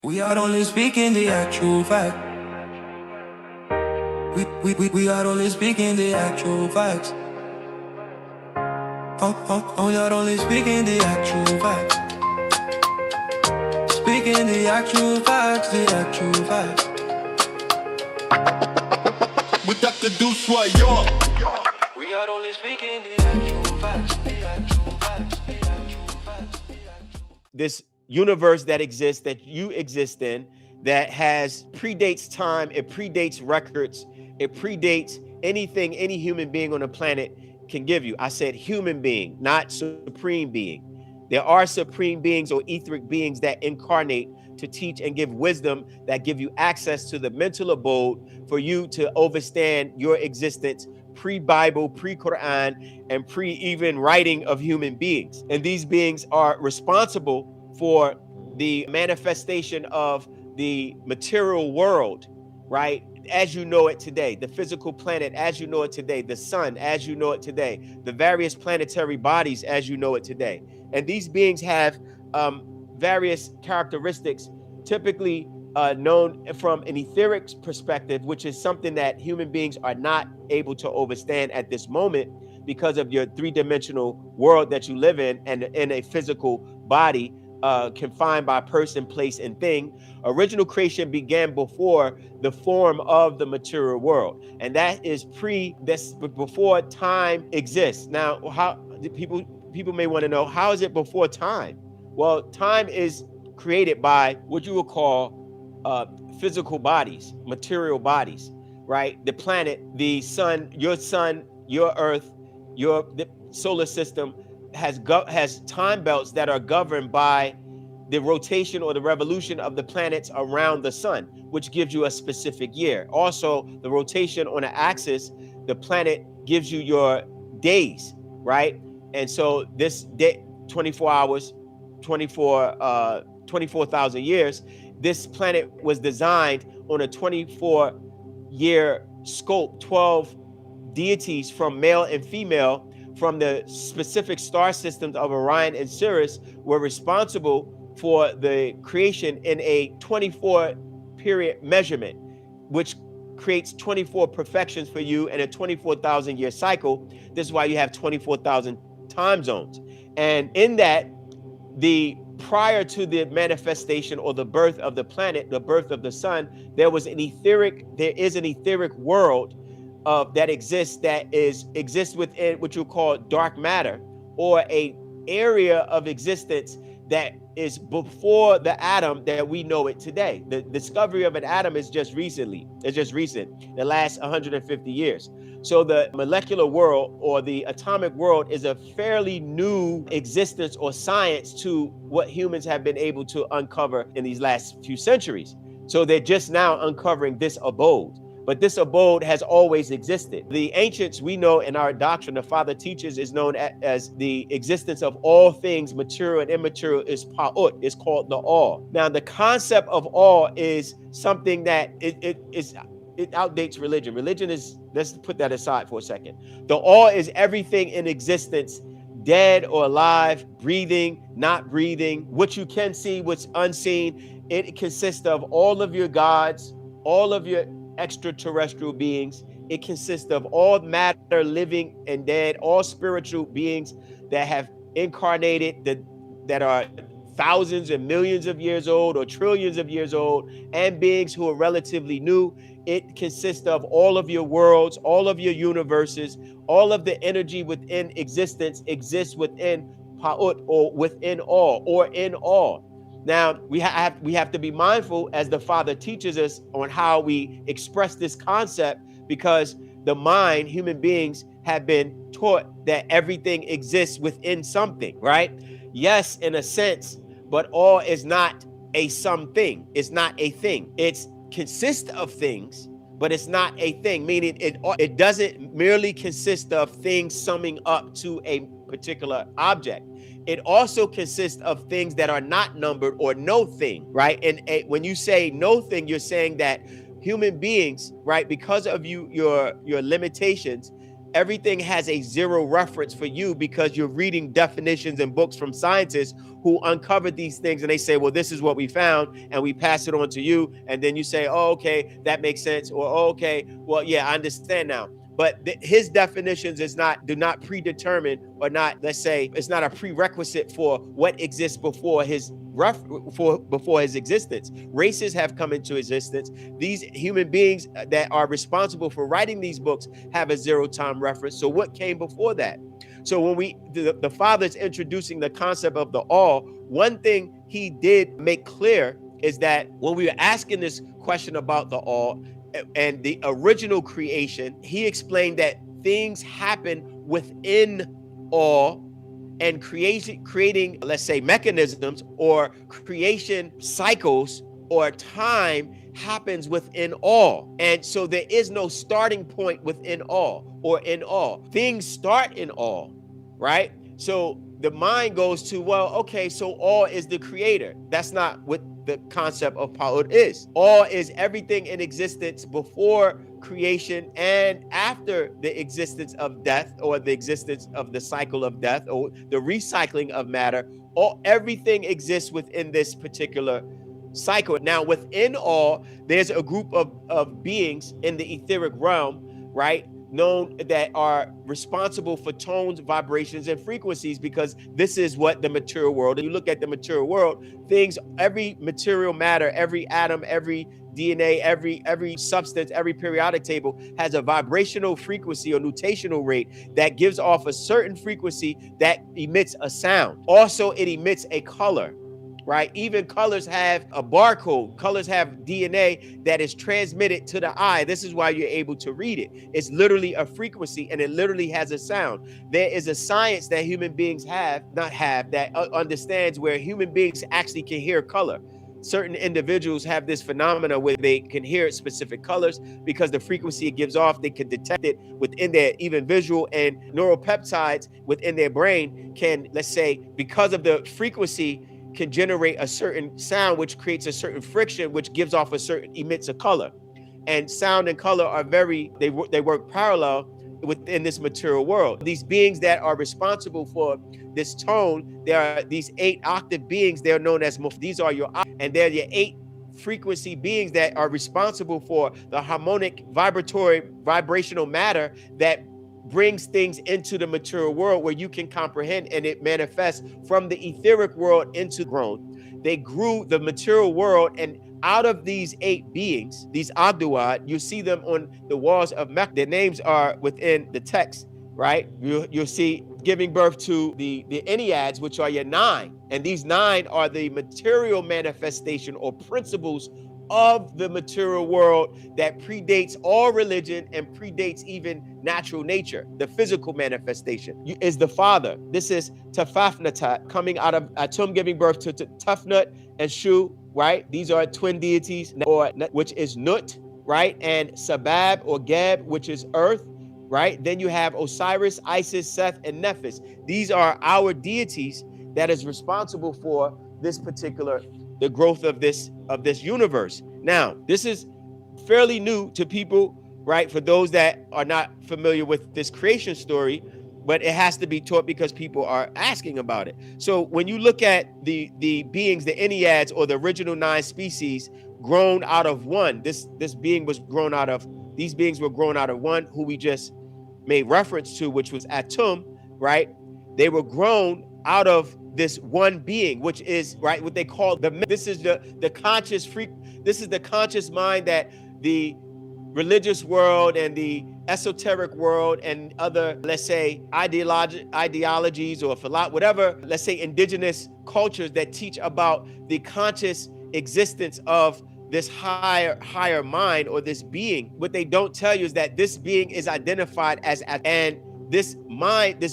We are only speaking the actual fact. We are only speaking the actual facts. We are only speaking the actual facts. Speaking the actual facts, the actual facts. We got the Doosua B. We are only speaking the actual facts, the actual facts, the actual facts, the actual. This universe that exists, that you exist in, that has predates time, it predates records, it predates anything any human being on the planet can give you. I said human being, not supreme being. There are supreme beings or etheric beings that incarnate to teach and give wisdom, that give you access to the mental abode for you to overstand your existence pre-Bible, pre-Qur'an, and pre-even writing of human beings. And these beings are responsible for the manifestation of the material world, right? As you know it today, the physical planet as you know it today, the sun as you know it today, the various planetary bodies as you know it today. And these beings have various characteristics, typically known from an etheric perspective, which is something that human beings are not able to understand at this moment because of your three-dimensional world that you live in and in a physical body confined by person, place, and thing. Original creation began before the form of the material world, and that is before time exists. Now, how people may want to know, how is it before time? Well, time is created by what you would call physical bodies, material bodies, right? The planet, the sun, your earth, the solar system has time belts that are governed by the rotation or the revolution of the planets around the sun, which gives you a specific year. Also, the rotation on the axis, the planet gives you your days, right? And so this day, 24 hours, 24,000 years, this planet was designed on a 24-year scope. 12 deities from male and female from the specific star systems of Orion and Sirius were responsible for the creation in a 24 period measurement, which creates 24 perfections for you in a 24,000 year cycle. This is why you have 24,000 time zones. And in that, prior to the manifestation or the birth of the planet, the birth of the sun, there is an etheric world that exists within what you call dark matter, or a area of existence that is before the atom that we know it today. The discovery of an atom is just recent, the last 150 years. So the molecular world or the atomic world is a fairly new existence or science to what humans have been able to uncover in these last few centuries. So they're just now uncovering this abode. But this abode has always existed. The ancients, we know in our doctrine, the Father teaches, is known as the existence of all things, material and immaterial, is pa'ut, is called the all. Now, the concept of all is something that it outdates religion. Religion is, let's put that aside for a second. The all is everything in existence, dead or alive, breathing, not breathing, what you can see, what's unseen. It consists of all of your gods, all of your extraterrestrial beings. It consists of all matter, living and dead, all spiritual beings that have incarnated, that are thousands and millions of years old or trillions of years old, and beings who are relatively new. It consists of all of your worlds, all of your universes, all of the energy within existence exists within Pa'ut, or within all, or in all. Now, we have to be mindful, as the Father teaches us, on how we express this concept, because the mind, human beings, have been taught that everything exists within something, right? Yes, in a sense, but all is not a something. It's not a thing. It consists of things, but it's not a thing, meaning it doesn't merely consist of things summing up to a particular object. It also consists of things that are not numbered, or no thing, right? And when you say no thing, you're saying that human beings, right, because of your limitations, everything has a zero reference for you because you're reading definitions and books from scientists who uncovered these things, and they say, well, this is what we found, and we pass it on to you, and then you say, oh, okay, that makes sense, or oh, okay, well, yeah, I understand now. But his definitions do not predetermine, or not, let's say, it's not a prerequisite for what exists before his existence. Races have come into existence. These human beings that are responsible for writing these books have a zero time reference. So what came before that? So when the Father's introducing the concept of the all, one thing he did make clear is that when we were asking this question about the all and the original creation, he explained that things happen within all, and creating, let's say, mechanisms or creation cycles or time happens within all. And so there is no starting point within all or in all. Things start in all, right? So the mind goes to, well, okay, so all is the creator. That's not what the concept of Pa'ut is. All is everything in existence before creation and after the existence of death, or the existence of the cycle of death, or the recycling of matter. Everything exists within this particular cycle. Now, within all, there's a group of beings in the etheric realm, right, known that are responsible for tones, vibrations, and frequencies, because this is what the material world, and you look at the material world, things, every material matter, every atom, every DNA, every substance, every periodic table has a vibrational frequency or nutational rate that gives off a certain frequency that emits a sound. Also, it emits a color, right? Even colors have a barcode. Colors have DNA that is transmitted to the eye. This is why you're able to read it. It's literally a frequency, and it literally has a sound. There is a science that human beings that understands where human beings actually can hear color. Certain individuals have this phenomena where they can hear specific colors because the frequency it gives off, they can detect it within their even visual and neuropeptides within their brain can, let's say, because of the frequency, can generate a certain sound, which creates a certain friction, which gives off emits a color. And sound and color are they work parallel within this material world. These beings that are responsible for this tone, there are these 8 octave beings. They're known as these are your, and they're your 8 frequency beings that are responsible for the harmonic vibrational matter that brings things into the material world where you can comprehend, and it manifests from the etheric world into grown. They grew the material world, and out of these 8 beings, these Ogdoad, you see them on the walls of Mecca. Their names are within the text, right? You'll see giving birth to the Enneads, which are your 9. And these 9 are the material manifestation or principles of the material world that predates all religion and predates even natural nature. The physical manifestation is the Father. This is Tefnut coming out of Atum, giving birth to Tefnut and Shu, right? These are twin deities, which is Nut, right? And Sabab or Geb, which is earth, right? Then you have Osiris, Isis, Seth, and Nephthys. These are our deities that is responsible for this particular, the growth of this universe. Now, this is fairly new to people, right? For those that are not familiar with this creation story, but it has to be taught because people are asking about it. So when you look at the beings, the Enneads, or the original 9 species grown out of one, these beings were grown out of one, who we just made reference to, which was Atum, right? They were grown out of this one being, which is, right, what they call this is the conscious this is the conscious mind that the religious world and the esoteric world and other, let's say, ideologies or whatever, let's say, indigenous cultures that teach about the conscious existence of this higher mind or this being. What they don't tell you is that this being is identified as, and this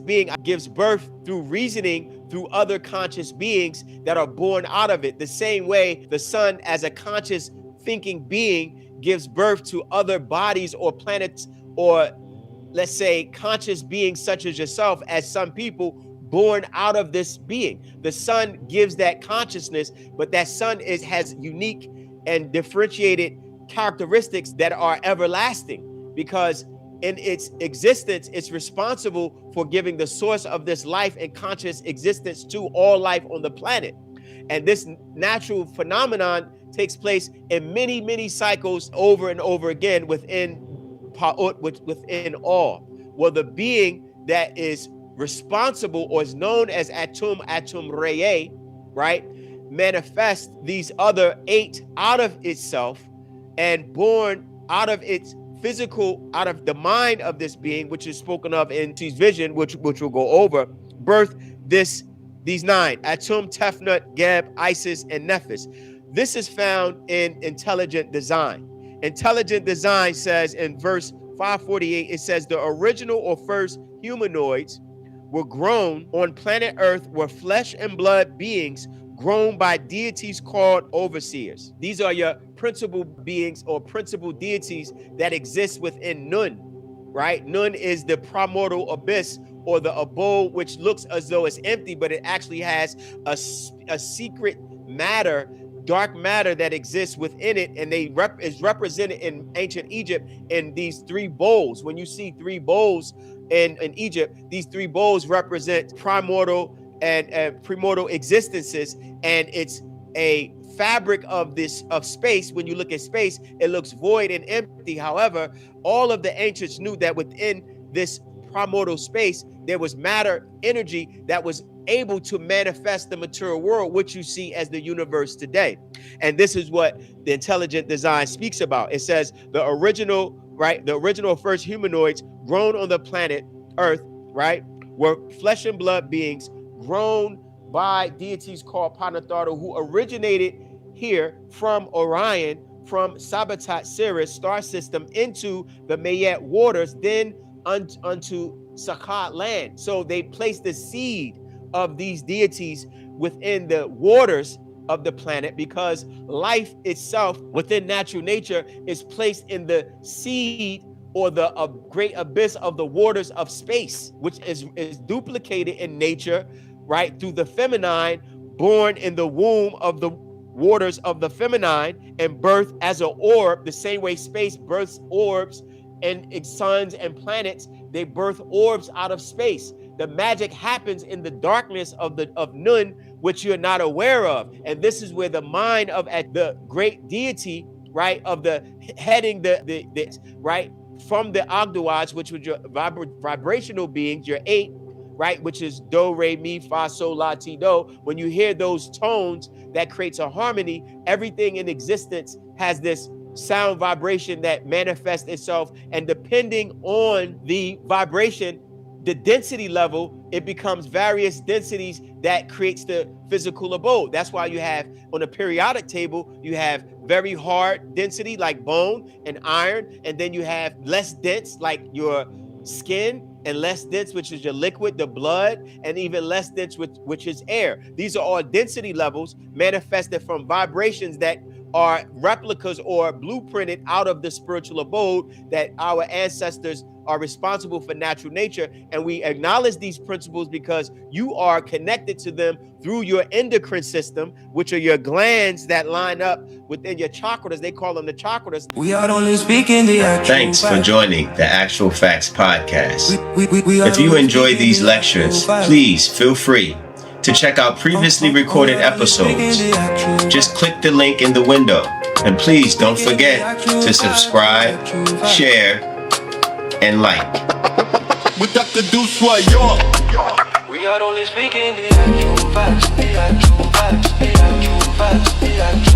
being gives birth through reasoning through other conscious beings that are born out of it. The same way the sun, as a conscious thinking being, gives birth to other bodies or planets, or let's say conscious beings such as yourself, as some people born out of this being. The sun gives that consciousness, but that sun has unique and differentiated characteristics that are everlasting, because in its existence, it's responsible for giving the source of this life and conscious existence to all life on the planet. And this natural phenomenon takes place in many, many cycles over and over again within Pa'ut, within all. Well, the being that is responsible or is known as Atum Reye, right, manifests these other 8 out of itself and born out of its physical, out of the mind of this being, which is spoken of in his vision, which we'll go over, birth these 9, Atum, Tefnut, Geb, Isis, and Nephthys. This is found in Intelligent Design. Intelligent Design says in verse 548, it says the original or first humanoids were grown on planet Earth, were flesh and blood beings grown by deities called overseers. These are your principal beings or principal deities that exist within Nun, right? Nun is the primordial abyss, or the abode which looks as though it's empty, but it actually has a secret matter, dark matter that exists within it, and is represented in ancient Egypt in these 3 bowls. When you see 3 bowls in Egypt, these 3 bowls represent primordial and primordial existences, and it's a fabric of space. When you look at space, it looks void and empty. However, all of the ancients knew that within this primordial space there was matter, energy that was able to manifest the material world, which you see as the universe today. And this is what the Intelligent Design speaks about. It says the original first humanoids grown on the planet Earth, right, were flesh and blood beings grown by deities called Panatharu, who originated here from Orion, from Sabatat Sirius star system into the Mayet waters, then unto Sakat land. So they placed the seed of these deities within the waters of the planet, because life itself within natural nature is placed in the seed or the great abyss of the waters of space, which is duplicated in nature, right, through the feminine, born in the womb of the waters of the feminine and birth as an orb, the same way space births orbs and suns and planets. They birth orbs out of space. The magic happens in the darkness of Nun, which you're not aware of. And this is where the mind of the great deity, right, of the heading the right, from the Ogdoads, which was your vibrational beings, your 8, right, which is do, re, mi, fa, sol, la, ti, do. When you hear those tones, that creates a harmony. Everything in existence has this sound vibration that manifests itself, and depending on the vibration, the density level, it becomes various densities that creates the physical abode. That's why you have on a periodic table, you have very hard density like bone and iron, and then you have less dense like your skin, and less dense, which is your liquid, the blood, and even less dense, which is air. These are all density levels manifested from vibrations that are replicas or blueprinted out of the spiritual abode that our ancestors are responsible for natural nature. And we acknowledge these principles because you are connected to them through your endocrine system, which are your glands that line up within your chakras. They call them the chakras. We are only speaking the actual Thanks for joining the Actual Facts podcast. If you enjoy these lectures, please feel free to check out previously recorded episodes. Just click the link in the window, and please don't forget to subscribe, share, and like. With Dr. Doosua, yo. We are only speaking the actual facts, the actual facts, the actual facts, the actual